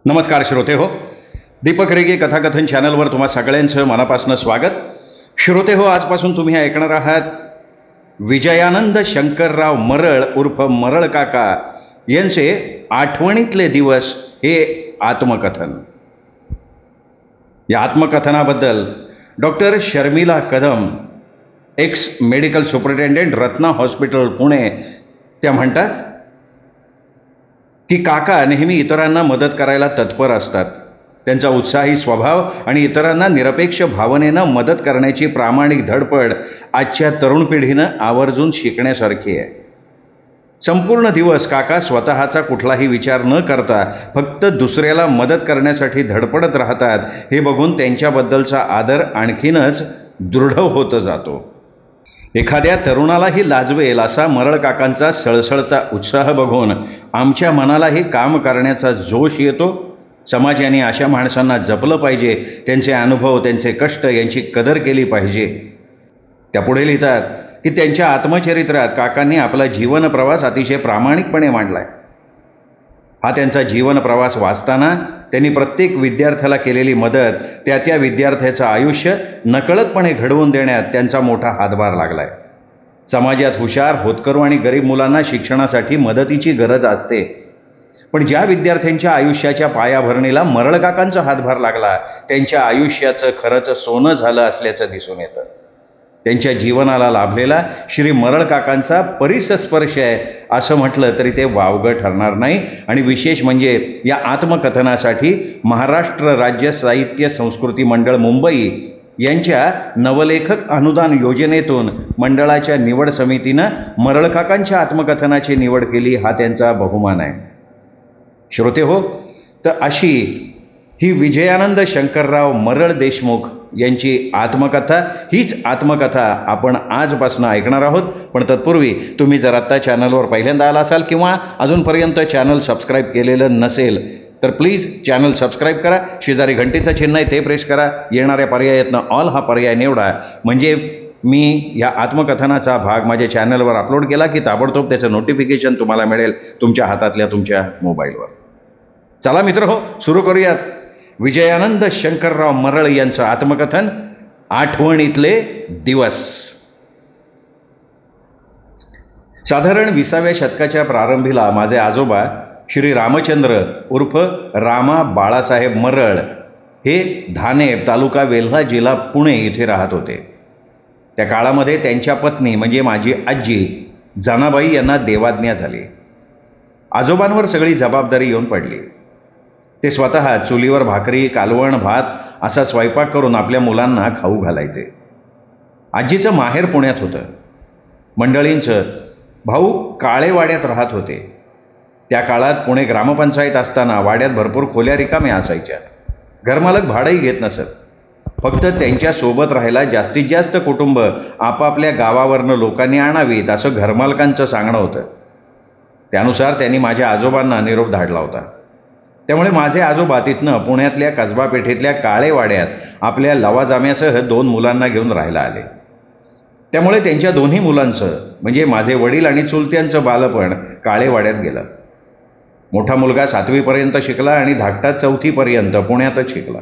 नमस्कार श्रोते हो, दीपक रेगे कथाकथन चॅनलवर तुम्हा सगळ्यांचं मनापासून स्वागत. श्रोते हो, आजपासून तुम्ही ऐकणार आहात विजयानंद शंकरराव मरळ उर्फ मरळ काका यांचे आठवणीतले दिवस हे आत्मकथन. या आत्मकथनाबद्दल doctor Sharmila Kadam, ex medical superintendent, Ratna hospital, Pune, त्या म्हणतात की काका नेहमी इतरांना मदत करायला तत्पर असतात. त्यांचा उत्साही स्वभाव आणि इतरांना निरपेक्ष भावनेनं मदत करण्याची प्रामाणिक धडपड आजच्या तरुण पिढीनं आवर्जून शिकण्यासारखी आहे. संपूर्ण दिवस काका स्वतःचा कुठलाही विचार न करता फक्त दुसऱ्याला मदत करण्यासाठी धडपडत राहतात. हे बघून त्यांच्याबद्दलचा आदर आणखीनच दृढ होत जातो. एखाद्या तरुणालाही लाजवेल असा मरळ काकांचा सळसळता उत्साह बघून आमच्या मनालाही काम करण्याचा जोश येतो. समाजाने अशा माणसांना जपलं पाहिजे. त्यांचे अनुभव, त्यांचे कष्ट यांची कदर केली पाहिजे. त्या पुढे लिहितात की त्यांच्या आत्मचरित्रात काकांनी आपला जीवन प्रवास अतिशय प्रामाणिकपणे मांडलाय. हा त्यांचा जीवन प्रवास वाचताना त्यांनी प्रत्येक विद्यार्थ्याला केलेली मदत, त्या विद्यार्थ्याचं आयुष्य नकळतपणे घडवून देण्यात त्यांचा मोठा हातभार लागलाय. समाजात हुशार, होतकरू आणि गरीब मुलांना शिक्षणासाठी मदतीची गरज असते, पण ज्या विद्यार्थ्यांच्या आयुष्याच्या पायाभरणीला मरळ काकांचा हातभार लागला त्यांच्या आयुष्याचं खरंच सोनं झालं असल्याचं दिसून येतं. त्यांच्या जीवनाला लाभलेला श्री मरळ काकांचा परिसस्पर्श आहे असं म्हटलं तरी ते वावगं ठरणार नाही. आणि विशेष म्हणजे या आत्मकथनासाठी महाराष्ट्र राज्य साहित्य संस्कृती मंडळ मुंबई यांच्या नवलेखक अनुदान योजनेतून मंडळाच्या निवड समितीनं मरळ काकांच्या आत्मकथनाची निवड केली. हा त्यांचा बहुमान आहे. श्रोते हो, तर अशी ही विजयानंद शंकरराव मरळ देशमुख यांची आत्मकथा, हीच आत्मकथा आपण आजपासून ऐकणार आहोत. पण तत्पूर्वी तुम्ही जर आत्ता चॅनलवर पहिल्यांदा आला असाल किंवा अजूनपर्यंत चॅनल सबस्क्राईब केलेलं नसेल तर प्लीज चॅनल सबस्क्राईब करा. शेजारी घंटीचं चिन्ह आहे ते प्रेस करा. येणाऱ्या पर्यायातनं ऑल हा पर्याय निवडा. म्हणजे मी या आत्मकथनाचा भाग माझ्या चॅनलवर अपलोड केला की ताबडतोब त्याचं नोटिफिकेशन तुम्हाला मिळेल तुमच्या हातातल्या तुमच्या मोबाईलवर. चला मित्र हो, सुरू करूयात विजयानंद शंकरराव मरळ यांचं आत्मकथन आठवणीतले दिवस. साधारण 20व्या शतकाच्या प्रारंभीला माझे आजोबा श्री रामचंद्र उर्फ रामा बाळासाहेब मरळ हे धानेब, तालुका वेल्हा, जिल्हा पुणे इथे राहत होते. त्या काळामध्ये त्यांच्या पत्नी म्हणजे माझी आजी जनाबाई यांना देवाज्ञा झाली. आजोबांवर सगळी जबाबदारी येऊन पडली. ते स्वतः चुलीवर भाकरी, कालवण, भात असा स्वयंपाक करून आपल्या मुलांना खाऊ घालायचे. आजीचं माहेर पुण्यात होतं. मंडळींचं भाऊ काळेवाड्यात राहत होते. त्या काळात पुणे ग्रामपंचायत असताना वाड्यात भरपूर खोल्या रिकाम्या असायच्या. घरमालक भाडंही घेत नसत. फक्त त्यांच्यासोबत राहायला जास्तीत जास्त कुटुंब आपापल्या गावावरनं लोकांनी आणावीत असं घरमालकांचं सांगणं होतं. त्यानुसार त्यांनी माझ्या आजोबांना निरोप धाडला होता. त्यामुळे माझे आजोबा तिथनं पुण्यातल्या कसबा पेठेतल्या काळेवाड्यात आपल्या लवाजाम्यासह 2 मुलांना घेऊन राहायला आले. त्यामुळे त्यांच्या दोन्ही मुलांचं म्हणजे माझे वडील आणि चुलत्यांचं बालपण काळेवाड्यात गेलं. मोठा मुलगा 7वीपर्यंत शिकला आणि धाकटा 4थीपर्यंत पुण्यातच शिकला.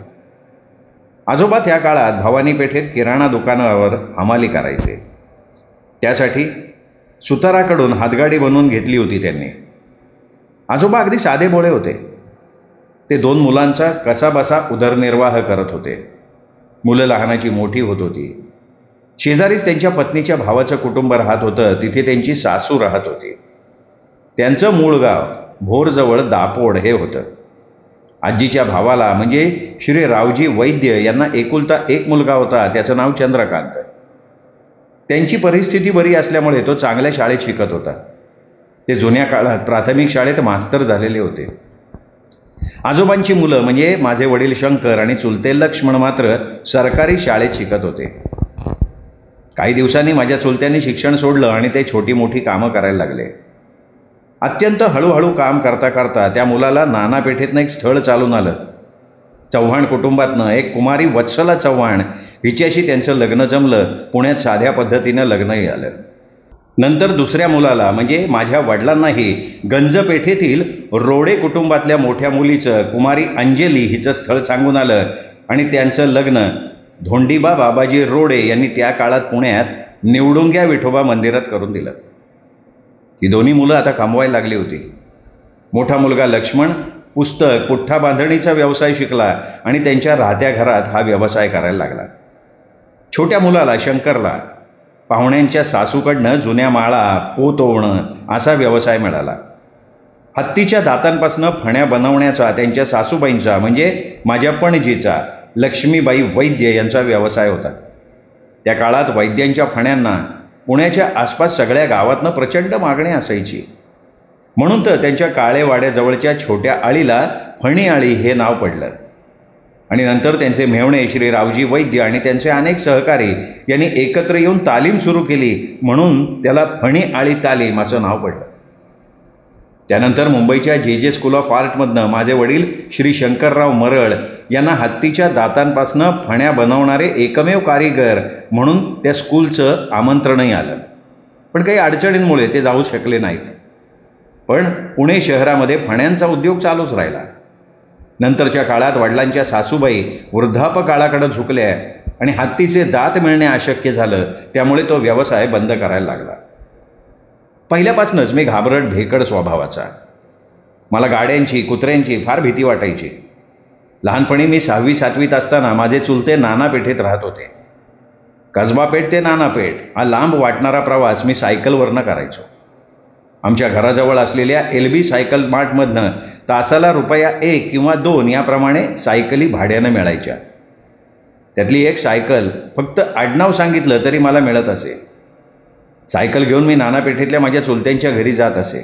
आजोबा त्या काळात भवानी पेठेत किराणा दुकानावर हमाली करायचे. त्यासाठी सुताराकडून हातगाडी बनवून घेतली होती त्यांनी. आजोबा अगदी साधे भोळे होते. ते 2 मुलांचा कसाबसा उदरनिर्वाह करत होते. मुलं लहानाची मोठी होत होती. शेजारीच त्यांच्या पत्नीच्या भावाचं कुटुंब राहत होतं. तिथे त्यांची सासू राहत होती. त्यांचं मूळ गाव भोरजवळ दापोड हे होतं. आजीच्या भावाला म्हणजे श्री रावजी वैद्य यांना एकुलता एक मुलगा होता. त्याचं नाव चंद्रकांत. त्यांची परिस्थिती बरी असल्यामुळे तो चांगल्या शाळेत शिकत होता. ते जुन्या काळात प्राथमिक शाळेत मास्तर झालेले होते. आजोबांची मुलं म्हणजे माझे वडील शंकर आणि चुलते लक्ष्मण मात्र सरकारी शाळेत शिकत होते. काही दिवसांनी माझ्या चुलत्यांनी शिक्षण सोडलं आणि ते छोटी मोठी कामं करायला लागले. अत्यंत हळूहळू काम करता करता त्या मुलाला नाना पेठेतनं एक स्थळ चालून आलं. चव्हाण कुटुंबातनं एक कुमारी वत्सला चव्हाण हिच्याशी त्यांचं लग्न जमलं. पुण्यात साध्या पद्धतीनं लग्नही आलं. नंतर दुसऱ्या मुलाला म्हणजे माझ्या वडिलांनाही गंजपेठेतील रोडे कुटुंबातल्या मोठ्या मुलीचं कुमारी अंजली हिचं स्थळ सांगून आलं आणि त्यांचं लग्न धोंडीबा बाबाजी रोडे यांनी त्या काळात पुण्यात निवडुंग्या विठोबा मंदिरात करून दिलं. ती दोन्ही मुलं आता कमवायला लागली होती. मोठा मुलगा लक्ष्मण पुस्तक पुठ्ठा बांधणीचा व्यवसाय शिकला आणि त्यांच्या राहत्या घरात हा व्यवसाय करायला लागला. छोट्या मुलाला शंकरला पाहुण्यांच्या सासूकडनं जुन्या माळा पोत ओवणं असा व्यवसाय मिळाला. हत्तीच्या दातांपासून फण्या बनवण्याचा त्यांच्या सासूबाईंचा म्हणजे माझ्या पणजीचा लक्ष्मीबाई वैद्य यांचा व्यवसाय होता. त्या काळात वैद्यांच्या फण्यांना पुण्याच्या आसपास सगळ्या गावातनं प्रचंड मागणी असायची. म्हणून तर त्यांच्या काळेवाड्याजवळच्या छोट्या आळीला फणी आळी हे नाव पडलं. आणि नंतर त्यांचे मेव्हणे श्री रावजी वैद्य आणि त्यांचे अनेक सहकारी यांनी एकत्र येऊन तालीम सुरू केली म्हणून त्याला फणी आळी तालीम असं नाव पडलं. त्यानंतर मुंबईच्या जे स्कूल ऑफ आर्टमधनं माझे वडील श्री शंकरराव मरळ यांना हत्तीच्या दातांपासनं फण्या बनवणारे एकमेव कारीगर म्हणून त्या स्कूलचं आमंत्रणही आलं. पण काही अडचणींमुळे ते जाऊ शकले नाहीत. पण पुणे शहरामध्ये फण्यांचा उद्योग चालूच राहिला. नंतरच्या काळात वडिलांच्या सासूबाई वृद्धापकाळाकडे झुकल्या आणि हत्तीचे दात मिळणे अशक्य झालं. त्यामुळे तो व्यवसाय बंद करायला लागला. पहिल्यापासूनच मी घाबरट भेकड स्वभावाचा. मला गाड्यांची कुत्र्यांची फार भीती वाटायची. लहानपणी मी 6वी-7वीत असताना माझे चुलते नानापेठेत राहत होते. कसबापेठ ते नानापेठ हा लांब वाटणारा प्रवास मी सायकलवरनं करायचो. आमच्या घराजवळ असलेल्या LB सायकल मार्टमधनं तासाला ₹1 किंवा ₹2 याप्रमाणे सायकली भाड्यानं मिळायच्या. त्यातली एक सायकल फक्त आडनाव सांगितलं तरी मला मिळत असे. सायकल घेऊन मी नानापेठेतल्या माझ्या चुलत्यांच्या घरी जात असे.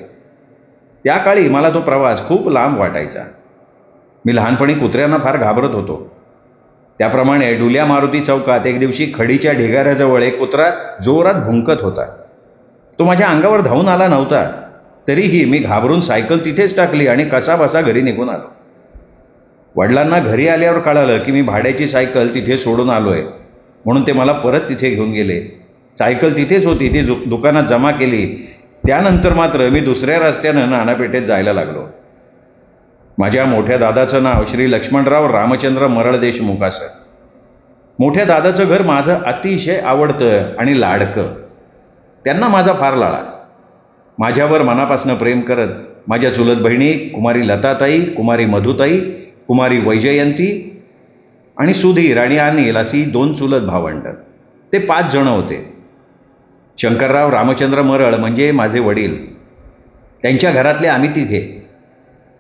त्या काळी मला तो प्रवास खूप लांब वाटायचा. मी लहानपणी कुत्र्यांना फार घाबरत होतो. त्याप्रमाणे डुल्या मारुती चौकात एक दिवशी खडीच्या ढिगाऱ्याजवळ एक कुत्रा जोरात भुंकत होता. तो माझ्या अंगावर धावून आला नव्हता. तरीही मी घाबरून सायकल तिथेच टाकली आणि कसाबसा घरी निघून आलो. वडिलांना घरी आल्यावर कळालं की मी भाड्याची सायकल तिथे सोडून आलोय म्हणून ते मला परत तिथे घेऊन गेले. सायकल तिथेच होती, ती दुकानात जमा केली. त्यानंतर मात्र मी दुसऱ्या रस्त्यानं नानापेठेत जायला लागलो. माझ्या मोठ्या दादाचं नाव श्री लक्ष्मणराव रामचंद्र मरळ देशमुख असं. मोठ्या दादाचं घर माझं अतिशय आवडतं आणि लाडकं. त्यांना माझा फार लाळा. माझ्यावर मनापासून प्रेम करत माझ्या चुलत बहिणी कुमारी लताताई, कुमारी मधुताई, कुमारी वैजयंती आणि सुधीर आणि अनिल अशी 2 चुलत भावंड. ते 5 जण होते. शंकरराव रामचंद्र मरळ म्हणजे माझे वडील. त्यांच्या घरातले आम्ही तिघे.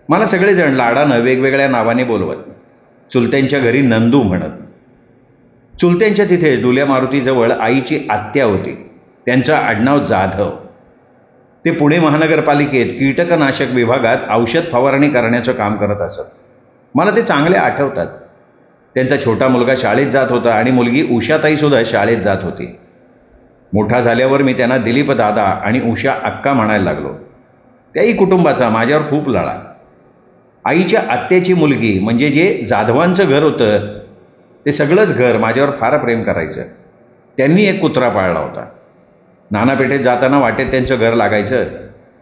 मला सगळेजण लाडानं वेगवेगळ्या नावाने बोलवत. चुलत्यांच्या घरी नंदू म्हणत. चुलत्यांच्या तिथे डुल्या मारुतीजवळ आईची आत्या होती. त्यांचं आडनाव जाधव. ते पुणे महानगरपालिकेत कीटकनाशक विभागात औषध फवारणी करण्याचं काम करत असत. मला ते चांगले आठवतात. त्यांचा छोटा मुलगा शाळेत जात होता आणि मुलगी उषाताईसुद्धा शाळेत जात होती. मोठा झाल्यावर मी त्यांना दिलीप दादा आणि उषा अक्का म्हणायला लागलो. त्याही कुटुंबाचा माझ्यावर खूप लळा. आईच्या आत्याची मुलगी म्हणजे जे जाधवांचं घर होतं ते सगळंच घर माझ्यावर फार प्रेम करायचं. त्यांनी एक कुत्रा पाळला होता. नानापेठेत जाताना वाटेत त्यांचं घर लागायचं.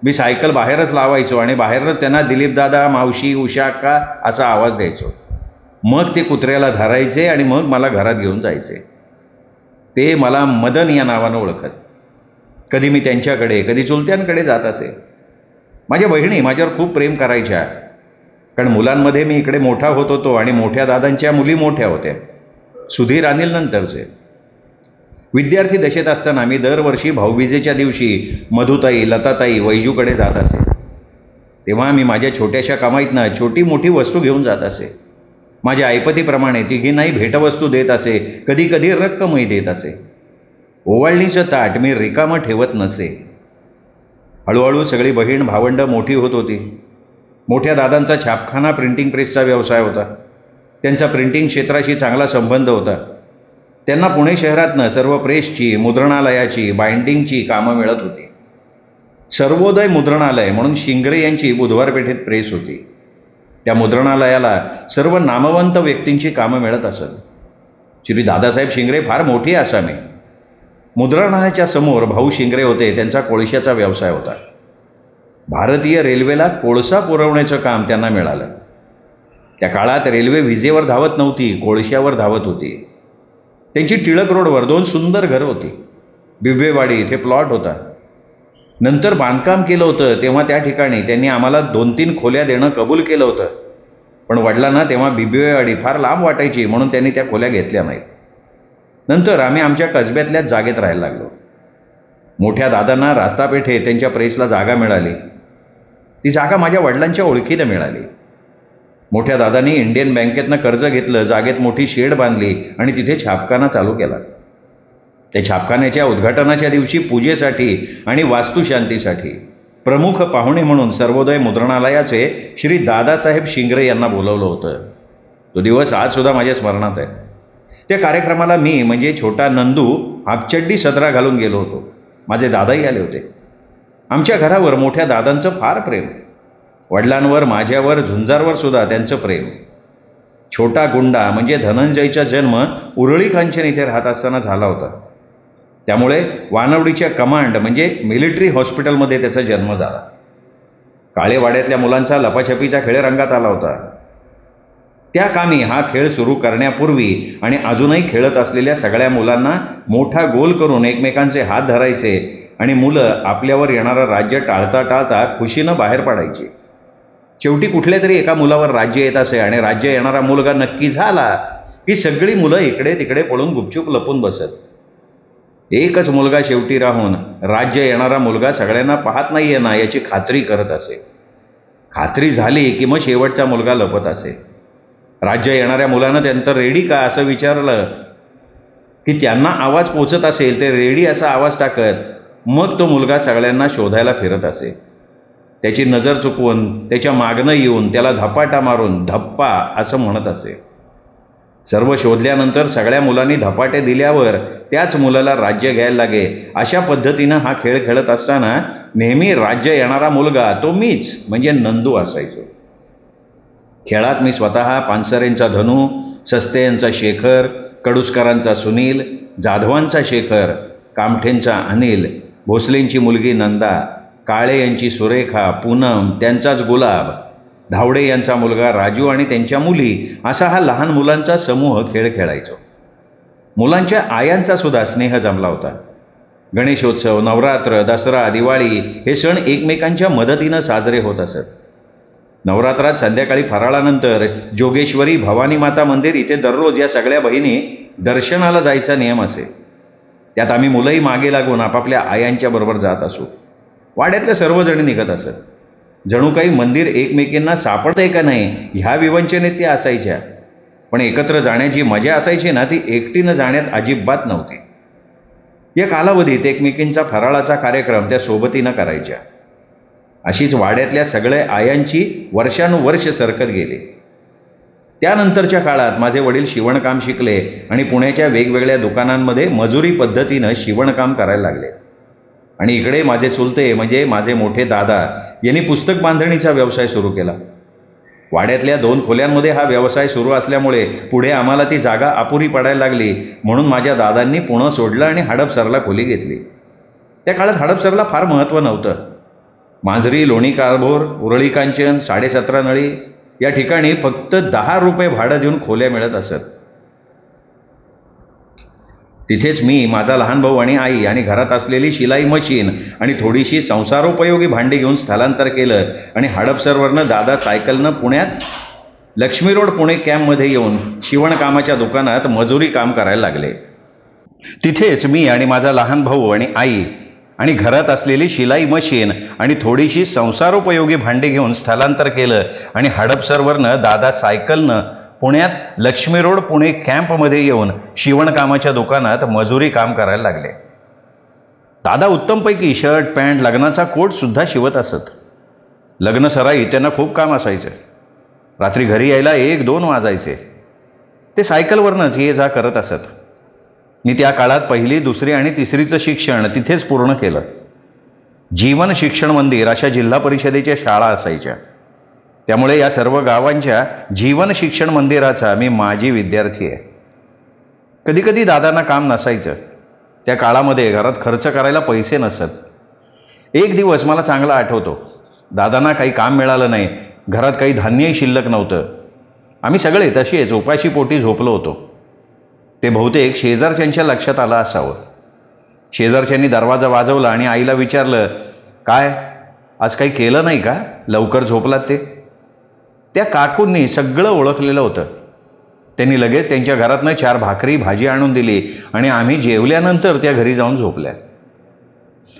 मी सायकल बाहेरच लावायचो आणि बाहेरच त्यांना दिलीप दादा, मावशी, उषा अक्का असा आवाज द्यायचो. मग ते कुत्र्याला धरायचे आणि मग मला घरात घेऊन जायचे. ते मला मदन या नावानं ओळखत. कधी मी त्यांच्याकडे कधी चुलत्यांकडे जात असे. माझ्या बहिणी माझ्यावर खूप प्रेम करायच्या. कारण मुलांमध्ये मी इकडे मोठा होत होतो आणि मोठ्या दादांच्या मुली मोठ्या होत्या. सुधीर अनिल नंतरचे. विद्यार्थी दशेत असताना मी दरवर्षी भाऊबीजेच्या दिवशी मधुताई, लताताई, वैजूकडे जात असे. तेव्हा मी माझ्या छोट्याशा कमाईतनं छोटी मोठी वस्तू घेऊन जात असे. माझ्या ऐपतीप्रमाणे तिघींनाही भेटवस्तू देत असे. कधी कधी रक्कमही देत असे. ओवाळणीचं ताट मी रिकामं ठेवत नसे. हळूहळू सगळी बहीण भावंड मोठी होत होती. मोठ्या दादांचा छापखाना प्रिंटिंग प्रेसचा व्यवसाय होता. त्यांचा प्रिंटिंग क्षेत्राशी चांगला संबंध होता. त्यांना पुणे शहरातनं सर्व प्रेसची, मुद्रणालयाची, बाइंडिंगची कामं मिळत होती. सर्वोदय मुद्रणालय म्हणून शिंगरे यांची बुधवार पेठेत प्रेस होती. त्या मुद्रणालयाला सर्व नामवंत व्यक्तींची कामं मिळत असत. श्री दादासाहेब शिंगरे फार मोठी आसामी. मुद्रणालयाच्या समोर भाऊ शिंगरे होते, त्यांचा कोळशाचा व्यवसाय होता. भारतीय रेल्वेला कोळसा पुरवण्याचं काम त्यांना मिळालं. त्या काळात रेल्वे विजेवर धावत नव्हती, कोळशावर धावत होती. त्यांची टिळक रोडवर 2 सुंदर घरं होती. बिबवेवाडी इथे प्लॉट होता. नंतर बांधकाम केलं होतं तेव्हा त्या ठिकाणी त्यांनी आम्हाला 2-3 खोल्या देणं कबूल केलं होतं. पण वडिलांना तेव्हा बिबवेवाडी फार लांब वाटायची, म्हणून त्यांनी त्या खोल्या घेतल्या नाहीत. नंतर आम्ही आमच्या कसब्यातल्याच जागेत राहायला लागलो. मोठ्या दादांना रास्तापेठेत त्यांच्या प्रेसला जागा मिळाली. ती जागा माझ्या वडिलांच्या ओळखीनं मिळाली. मोठ्या दादांनी इंडियन बँकेतनं कर्ज घेतलं, जागेत मोठी शेड बांधली आणि तिथे छापखाना चालू केला. त्या छापखान्याच्या उद्घाटनाच्या दिवशी पूजेसाठी आणि वास्तुशांतीसाठी प्रमुख पाहुणे म्हणून सर्वोदय मुद्रणालयाचे श्री दादासाहेब शिंगरे यांना बोलवलं होतं. तो दिवस आज सुद्धा माझ्या स्मरणात आहे. त्या कार्यक्रमाला मी म्हणजे छोटा नंदू हापचड्डी सदरा घालून गेलो होतो. माझे दादाही आले होते. आमच्या घरावर मोठ्या दादांचं फार प्रेम. वडिलांवर, माझ्यावर, झुंजारवर सुद्धा त्यांचं प्रेम. छोटा गुंडा म्हणजे धनंजयचा जन्म उरळी कांचन इथे राहत असताना झाला होता. त्यामुळे वानवडीच्या कमांड म्हणजे मिलिटरी हॉस्पिटलमध्ये त्याचा जन्म झाला. काळेवाड्यातल्या मुलांचा लपाछपीचा खेळ रंगात आला होता. त्या कामी हा खेळ सुरू करण्यापूर्वी आणि अजूनही खेळत असलेल्या सगळ्या मुलांना मोठा गोल करून एकमेकांचे हात धरायचे आणि मुलं आपल्यावर येणारं राज्य टाळता टाळता खुशीनं बाहेर पडायची. शेवटी कुठल्या तरी एका मुलावर राज्य येत असे आणि राज्य येणारा मुलगा नक्की झाला की सगळी मुलं इकडे तिकडे पळून गुपचूप लपून बसत. एकच मुलगा शेवटी राहून राज्य येणारा मुलगा सगळ्यांना पाहत नाहीये ना याची खात्री करत असे. खात्री झाली की मग शेवटचा मुलगा लपत असे. राज्य येणाऱ्या मुलानं त्यानंतर रेडी का असं विचारलं की त्यांना आवाज पोचत असेल ते रेडी असा आवाज टाकत मग तो मुलगा सगळ्यांना शोधायला फिरत असे. त्याची नजर चुकवून त्याच्या मागणं येऊन त्याला धपाटा मारून धप्पा असं म्हणत असे. सर्व शोधल्यानंतर सगळ्या मुलांनी धपाटे दिल्यावर त्याच मुलाला राज्य घ्यायला लागे. अशा पद्धतीनं हा खेळ खेळत असताना नेहमी राज्य येणारा मुलगा तो मीच म्हणजे नंदू असायचो. खेळात मी स्वतः पानसरेंचा धनू, सस्ते यांचा शेखर, कडुसकरांचा सुनील, जाधवांचा शेखर, कामठेंचा अनिल, भोसलेंची मुलगी नंदा, काळे यांची सुरेखा, पूनम, त्यांचाच गुलाब, धावडे यांचा मुलगा राजू आणि त्यांच्या मुली असा हा लहान मुलांचा समूह खेळ खेळायचो. मुलांच्या आयांचा सुद्धा स्नेह जमला होता. गणेशोत्सव, नवरात्र, दसरा, दिवाळी हे सण एकमेकांच्या मदतीनं साजरे होत असत. नवरात्रात संध्याकाळी फराळानंतर जोगेश्वरी, भवानी माता मंदिर इथे दररोज या सगळ्या बहिणी दर्शनाला जायचा नियम असे. त्यात आम्ही मुलंही मागे लागून आपापल्या आयांच्या बरोबर जात असू. वाड्यातल्या सर्वजणी निघत असत. जणू काही मंदिर एकमेकींना सापडतंय का नाही ह्या विवंचनेत त्या असायच्या. पण एकत्र जाण्याची मजा असायची ना ती एकटीनं जाण्यात अजिबात नव्हती. या कालावधीत एकमेकींचा फराळाचा कार्यक्रम त्या सोबतीनं करायच्या. अशीच वाड्यातल्या सगळ्या आयांची वर्षानुवर्ष सरकत गेली. त्यानंतरच्या काळात माझे वडील शिवणकाम शिकले आणि पुण्याच्या वेगवेगळ्या दुकानांमध्ये मजुरी पद्धतीनं शिवणकाम करायला लागले. आणि इकडे माझे चुलते म्हणजे माझे मोठे दादा यांनी पुस्तक बांधणीचा व्यवसाय सुरू केला. वाड्यातल्या 2 खोल्यांमध्ये हा व्यवसाय सुरू असल्यामुळे पुढे आम्हाला ती जागा अपुरी पडायला लागली. म्हणून माझ्या दादांनी पुणं सोडलं आणि हडपसरला खोली घेतली. त्या काळात हडपसरला फार महत्त्व नव्हतं. मांजरी, लोणी कारभोर, उरळी कांचन, 17.5 नळी या ठिकाणी फक्त 10 रुपये भाडं देऊन खोल्या मिळत असत. तिथेच मी, माझा लहान भाऊ आणि आई आणि घरात असलेली शिलाई मशीन आणि थोडीशी संसारोपयोगी भांडी घेऊन स्थलांतर केलं आणि हडपसरवरनं दादा सायकलनं पुण्यात लक्ष्मी रोड पुणे कॅम्पमध्ये येऊन शिवणकामाच्या दुकानात मजुरी काम करायला लागले. तिथेच मी आणि माझा लहान भाऊ आणि आई आणि घरात असलेली शिलाई मशीन आणि थोडीशी संसारोपयोगी भांडी घेऊन स्थलांतर केलं आणि हडपसरवरनं दादा सायकलनं पुण्यात लक्ष्मी रोड पुणे कॅम्पमध्ये येऊन शिवणकामाच्या दुकानात मजुरी काम करायला लागले. दादा उत्तमपैकी शर्ट, पॅन्ट, लग्नाचा कोट सुद्धा शिवत असत. लग्न सराई त्यांना खूप काम असायचं. रात्री घरी यायला 1-2 वाजायचे. ते सायकलवरनंच ये जा करत असत. मी त्या काळात 1ली, 2री आणि 3रीचं शिक्षण तिथेच पूर्ण केलं. जीवन शिक्षण मंदिर अशा जिल्हा परिषदेच्या शाळा असायच्या. त्यामुळे या सर्व गावांच्या जीवन शिक्षण मंदिराचा मी माजी विद्यार्थी आहे. कधी कधी दादांना काम नसायचं. त्या काळामध्ये घरात खर्च करायला पैसे नसत. एक दिवस मला चांगला आठवतो. दादांना काही काम मिळालं नाही, घरात काही धान्यही शिल्लक नव्हतं. आम्ही सगळे तसेच उपाशी पोटी झोपलो होतो. ते बहुतेक शेजारच्यांच्या लक्षात आलं असावं. शेजारच्यांनी दरवाजा वाजवला आणि आईला विचारलं, काय आज काही केलं नाही का, लवकर झोपलात ते? त्या काकूंनी सगळं ओळखलेलं होतं. त्यांनी लगेच त्यांच्या घरातनं 4 भाकरी भाजी आणून दिली आणि आम्ही जेवल्यानंतर त्या घरी जाऊन झोपल्या.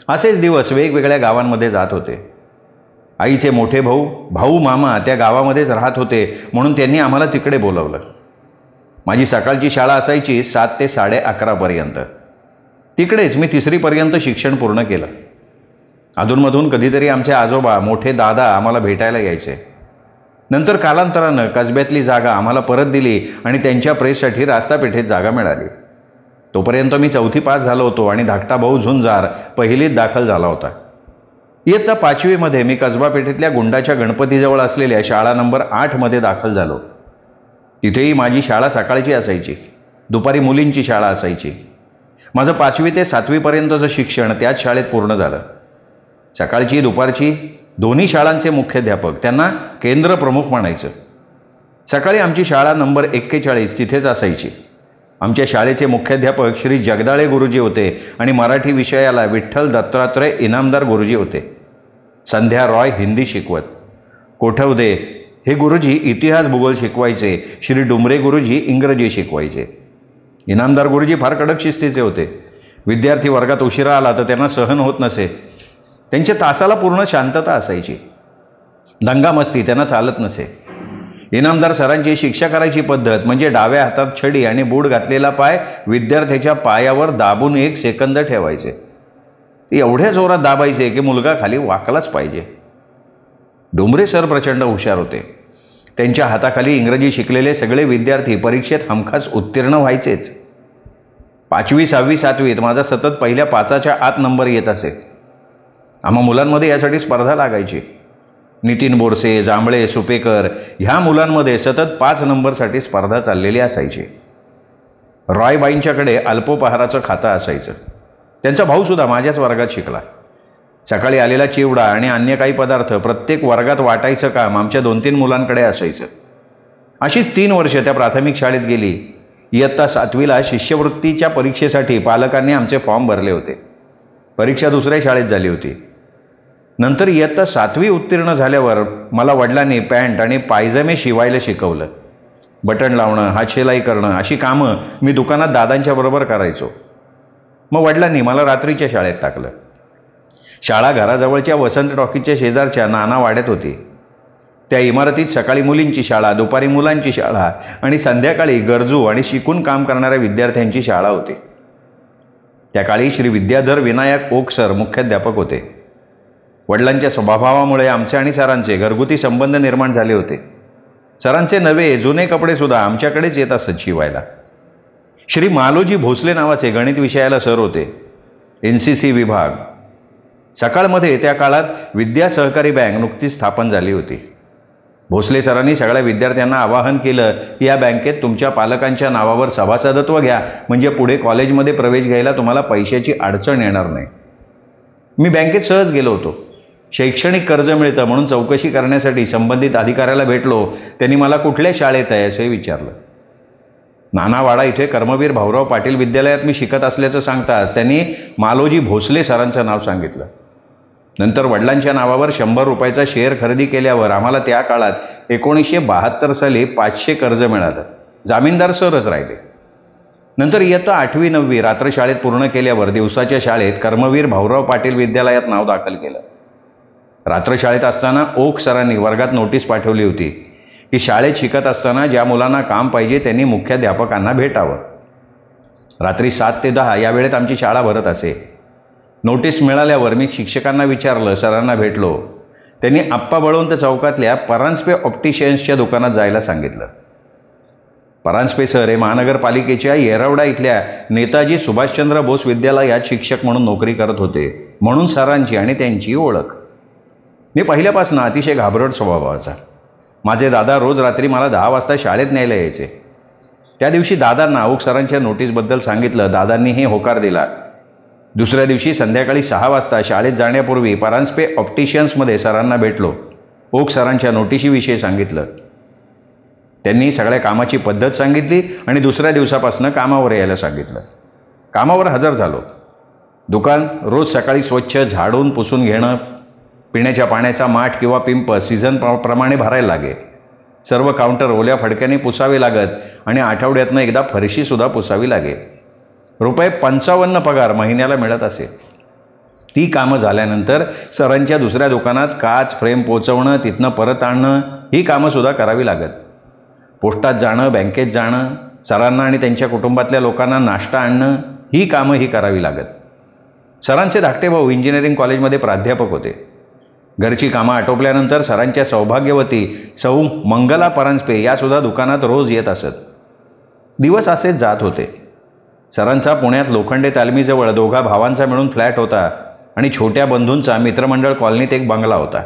असेच दिवस वेगवेगळ्या गावांमध्ये जात होते. आईचे मोठे भाऊ मामा त्या गावामध्येच राहत होते, म्हणून त्यांनी आम्हाला तिकडे बोलवलं. माझी सकाळची शाळा असायची 7 ते 11:30 पर्यंत. तिकडेच मी 3री पर्यंत शिक्षण पूर्ण केलं. अधूनमधून कधीतरी आमचे आजोबा मोठे दादा आम्हाला भेटायला यायचे. नंतर कालांतरानं कसब्यातली जागा आम्हाला परत दिली आणि त्यांच्या प्रेससाठी रास्तापेठेत जागा मिळाली. तोपर्यंत मी 4थी पास झालो होतो आणि धाकटा भाऊ झुंजार 1लीत दाखल झाला होता. इयत्ता 5वीमध्ये मी कसबा पेठेतल्या गुंडाच्या गणपतीजवळ असलेल्या शाळा नंबर 8मध्ये दाखल झालो. तिथेही माझी शाळा सकाळची असायची, दुपारी मुलींची शाळा असायची. माझं 5वी ते 7वी पर्यंतचं शिक्षण त्याच शाळेत पूर्ण झालं. सकाळची दुपारची दोन्ही शाळांचे मुख्याध्यापक त्यांना केंद्र प्रमुख म्हणायचं. सकाळी आमची शाळा नंबर 41 तिथेच असायची. आमच्या शाळेचे मुख्याध्यापक श्री जगदाळे गुरुजी होते आणि मराठी विषयाला विठ्ठल दत्तात्रय इनामदार गुरुजी होते. संध्या रॉय हिंदी शिकवत. कोठवदे हे गुरुजी इतिहास भूगोल शिकवायचे. श्री डुमरे गुरुजी इंग्रजी शिकवायचे. इनामदार गुरुजी फार कडक शिस्तीचे होते. विद्यार्थी वर्गात उशिरा आला तर त्यांना सहन होत नसे. त्यांच्या तासाला पूर्ण शांतता असायची. दंगामस्ती त्यांना चालत नसे. इनामदार सरांची शिक्षा करायची पद्धत म्हणजे डाव्या हातात छडी आणि बूट घातलेला पाय विद्यार्थ्याच्या पायावर दाबून 1 सेकंद ठेवायचे. ते एवढ्या जोरात दाबायचे की मुलगा खाली वाकलाच पाहिजे. डुमरे सर प्रचंड हुशार होते. त्यांच्या हाताखाली इंग्रजी शिकलेले सगळे विद्यार्थी परीक्षेत हमखास उत्तीर्ण व्हायचेच. 5वी 6वी 7वीत माझा सतत पहिल्या 5च्या आत नंबर येत असे. आम्हा मुलांमध्ये यासाठी स्पर्धा लागायची. नितीन बोरसे, जांभळे, सुपेकर ह्या मुलांमध्ये सतत 5 नंबरसाठी स्पर्धा चाललेली असायची. रॉयबाईंच्याकडे अल्पोपहाराचं खातं असायचं. त्यांचा भाऊसुद्धा माझ्याच वर्गात शिकला. सकाळी आलेला चिवडा आणि अन्य काही पदार्थ प्रत्येक वर्गात वाटायचं काम आमच्या 2-3 मुलांकडे असायचं. अशीच 3 वर्ष त्या प्राथमिक शाळेत गेली. इयत्ता 7वीला शिष्यवृत्तीच्या परीक्षेसाठी पालकांनी आमचे फॉर्म भरले होते. परीक्षा दुसऱ्या शाळेत झाली होती. नंतर इयत्ता 7वी उत्तीर्ण झाल्यावर मला वडिलांनी पॅन्ट आणि पायजमे शिवायला शिकवलं. बटन लावणं, हातशिलाई करणं अशी कामं मी दुकानात दादांच्या बरोबर करायचो. मग वडिलांनी मला रात्रीच्या शाळेत टाकलं. शाळा घराजवळच्या वसंत टॉकीजच्या शेजारच्या नाना वाड्यात होती. त्या इमारतीत सकाळी मुलींची शाळा, दुपारी मुलांची शाळा आणि संध्याकाळी गरजू आणि शिकून काम करणाऱ्या विद्यार्थ्यांची शाळा होती. त्या काळी श्री विद्याधर विनायक ओक सर मुख्याध्यापक होते. वडिलांच्या स्वभावामुळे आमचे आणि सरांचे घरगुती संबंध निर्माण झाले होते. सरांचे नवे जुने कपडे सुद्धा आमच्याकडेच येत असत शिवायला. श्री मालोजी भोसले नावाचे गणित विषयाला सर होते. NCC विभाग. सकाळमध्ये त्या काळात विद्या सहकारी बँक नुकतीच स्थापन झाली होती. भोसले सरांनी सगळ्या विद्यार्थ्यांना आवाहन केलं की या बँकेत तुमच्या पालकांच्या नावावर सभासदत्व घ्या, म्हणजे पुढे कॉलेजमध्ये प्रवेश घ्यायला तुम्हाला पैशाची अडचण येणार नाही. मी बँकेत सहज गेलो होतो. शैक्षणिक कर्ज मिळतं म्हणून चौकशी करण्यासाठी संबंधित अधिकाऱ्याला भेटलो. त्यांनी मला कुठल्या शाळेत आहे असे विचारलं. नानावाडा इथे कर्मवीर भाऊराव पाटील विद्यालयात मी शिकत असल्याचं सांगताच त्यांनी मालोजी भोसले सरांचं नाव सांगितलं. नंतर वडिलांच्या नावावर 100 रुपयाचा शेअर खरेदी केल्यावर आम्हाला त्या काळात 1972 साली 500 कर्ज मिळालं. जामीनदार सरच राहिले. नंतर इयत्ता 8वी 9वी रात्र शाळेत पूर्ण केल्यावर दिवसाच्या शाळेत कर्मवीर भाऊराव पाटील विद्यालयात नाव दाखल केलं. रात्र शाळेत असताना ओक सरांनी वर्गात नोटीस पाठवली होती की शाळेत शिकत असताना ज्या मुलांना काम पाहिजे त्यांनी मुख्याध्यापकांना भेटावं. रात्री 7 ते 10 या वेळेत आमची शाळा भरत असे. नोटीस मिळाल्यावर मी शिक्षकांना विचारलं, सरांना भेटलो. त्यांनी आप्पा बळवंत चौकातल्या परांजपे ऑप्टिशियन्सच्या दुकानात जायला सांगितलं. परांजपे सर हे महानगरपालिकेच्या येरवडा इथल्या नेताजी सुभाषचंद्र बोस विद्यालयात शिक्षक म्हणून नोकरी करत होते, म्हणून सरांची आणि त्यांची ओळख. मी पहिल्यापासून अतिशय घाबरट स्वभावाचा. माझे दादा रोज रात्री मला 10 वाजता शाळेत न्यायला यायचे. त्या दिवशी दादांना ओक सरांच्या नोटीसबद्दल सांगितलं. दादांनीही होकार दिला दुसऱ्या दिवशी संध्याकाळी 6 वाजता शाळेत जाण्यापूर्वी परांजपे ऑप्टिशियन्समध्ये सरांना भेटलो. ओक सरांच्या नोटिशीविषयी सांगितलं. त्यांनी सगळ्या कामाची पद्धत सांगितली आणि दुसऱ्या दिवसापासून कामावर यायला सांगितलं. कामावर हजर झालो. दुकान रोज सकाळी स्वच्छ झाडून पुसून घेणं, पिण्याच्या पाण्याचा माठ किंवा पिंप सीझन प्रमाणे भरायला लागे. सर्व काउंटर ओल्या फडक्याने पुसावे लागत आणि आठवड्यातनं एकदा फरशीसुद्धा पुसावी लागे. ₹55 पगार महिन्याला मिळत असे. ती कामं झाल्यानंतर सरांच्या दुसऱ्या दुकानात काच फ्रेम पोचवणं, तिथनं परत आणणं ही कामंसुद्धा करावी लागत. पोस्टात जाणं, बँकेत जाणं, सरांना आणि त्यांच्या कुटुंबातल्या लोकांना नाश्ता आणणं ही कामं करावी लागत. सरांचे धाकटे भाऊ इंजिनिअरिंग कॉलेजमध्ये प्राध्यापक होते. घरची कामं आटोपल्यानंतर सरांच्या सौभाग्यवती सौ मंगला परांजपे यासुद्धा दुकानात रोज येत असत. दिवस असेच जात होते. सरांचा पुण्यात लोखंडे तालमीजवळ दोघा भावांचा मिळून फ्लॅट होता आणि छोट्या बंधूंचा मित्रमंडळ कॉलनीत एक बंगला होता.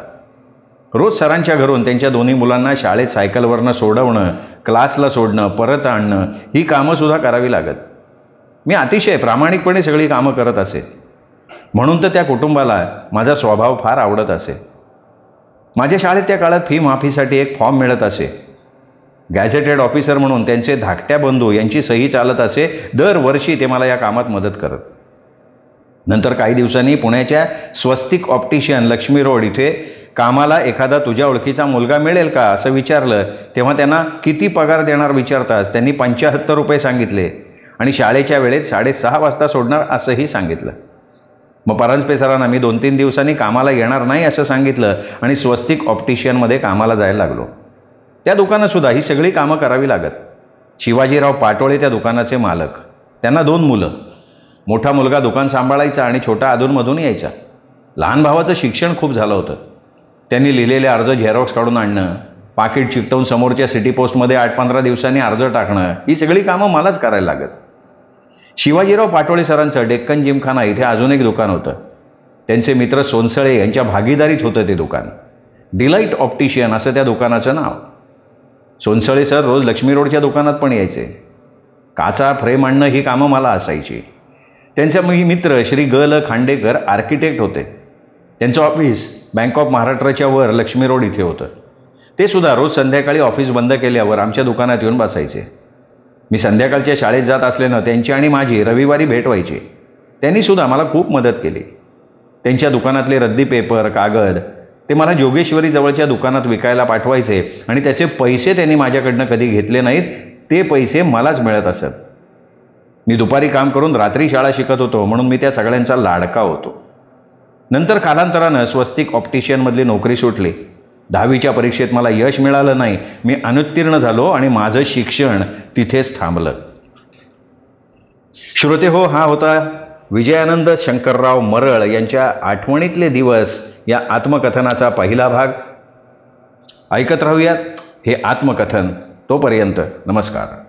रोज सरांच्या घरून त्यांच्या दोन्ही मुलांना शाळेत सायकलवरनं सोडवणं, क्लासला सोडणं, परत आणणं ही कामंसुद्धा करावी लागत. मी अतिशय प्रामाणिकपणे सगळी कामं करत असे. म्हणून तर त्या कुटुंबाला माझा स्वभाव फार आवडत असे. माझ्या शाळेत त्या काळात फी माफीसाठी एक फॉर्म मिळत असे. गॅझेटेड ऑफिसर म्हणून त्यांचे धाकट्या बंधू यांची सही चालत असे. दरवर्षी ते मला या कामात मदत करत. नंतर काही दिवसांनी पुण्याच्या स्वस्तिक ऑप्टिशियन लक्ष्मी रोड इथे कामाला एखादा तुझ्या ओळखीचा मुलगा मिळेल का असं विचारलं. तेव्हा त्यांना किती पगार देणार विचारताच त्यांनी ₹75 सांगितले आणि शाळेच्या वेळेत 6:30 वाजता सोडणार असंही सांगितलं. मग परांजपे सरांना मी 2-3 दिवसांनी कामाला येणार नाही असं सांगितलं आणि स्वस्तिक ऑप्टिशियनमध्ये कामाला जायला लागलो. त्या दुकानातसुद्धा ही सगळी कामं करावी लागत. शिवाजीराव पाटोळे त्या दुकानाचे मालक. त्यांना 2 मुलं. मोठा मुलगा दुकान सांभाळायचा आणि छोटा अधूनमधून यायचा. लहान भावाचं शिक्षण खूप झालं होतं. त्यांनी लिहिलेले अर्ज झेरॉक्स काढून आणणं, पाकिट चिकटवून समोरच्या सिटी पोस्टमध्ये 8-15 दिवसांनी अर्ज टाकणं ही सगळी कामं मलाच करायला लागत. शिवाजीराव पाटोळे सरांचं डेक्कन जिमखाना इथे अजून एक दुकान होतं. त्यांचे मित्र सोनसळे यांच्या भागीदारीत होतं ते दुकान. डिलाईट ऑप्टिशियन असं त्या दुकानाचं नाव. सोनसळे सर रोज लक्ष्मी रोडच्या दुकानात पण यायचे. काचा फ्रेम आणणं ही कामं मला असायची. त्यांचे मित्र श्री ग.ल. खांडेकर आर्किटेक्ट होते. त्यांचं ऑफिस बँक ऑफ महाराष्ट्राच्या वर लक्ष्मी रोड इथे होतं. ते सुद्धा रोज संध्याकाळी ऑफिस बंद केल्यावर आमच्या दुकानात येऊन बसायचे. मी संध्याकाळच्या शाळेत जात असल्यानं त्यांची आणि माझी रविवारी भेट व्हायची. त्यांनीसुद्धा मला खूप मदत केली. त्यांच्या दुकानातले रद्दी पेपर, कागद ते मला जोगेश्वरी जवळच्या दुकानात विकायला पाठवायचे आणि त्याचे पैसे त्यांनी माझ्याकडनं कधी घेतले नाहीत. ते पैसे मलाच मिळत असत. मी दुपारी काम करून रात्री शाळा शिकत होतो म्हणून मी त्या सगळ्यांचा लाडका होतो. नंतर कालांतरानं स्वस्तिक ऑप्टिशियनमधली नोकरी सुटली. 10वीच्या परीक्षेत मला यश मिळालं नाही. मी अनुत्तीर्ण झालो आणि माझं शिक्षण तिथेच थांबलं. श्रोते हो, हा होता विजयानंद शंकरराव मरळ यांच्या आठवणीतले दिवस या आत्मकथनाचा पहिला भाग. ऐकत राहूयात हे आत्मकथन. तोपर्यंत नमस्कार.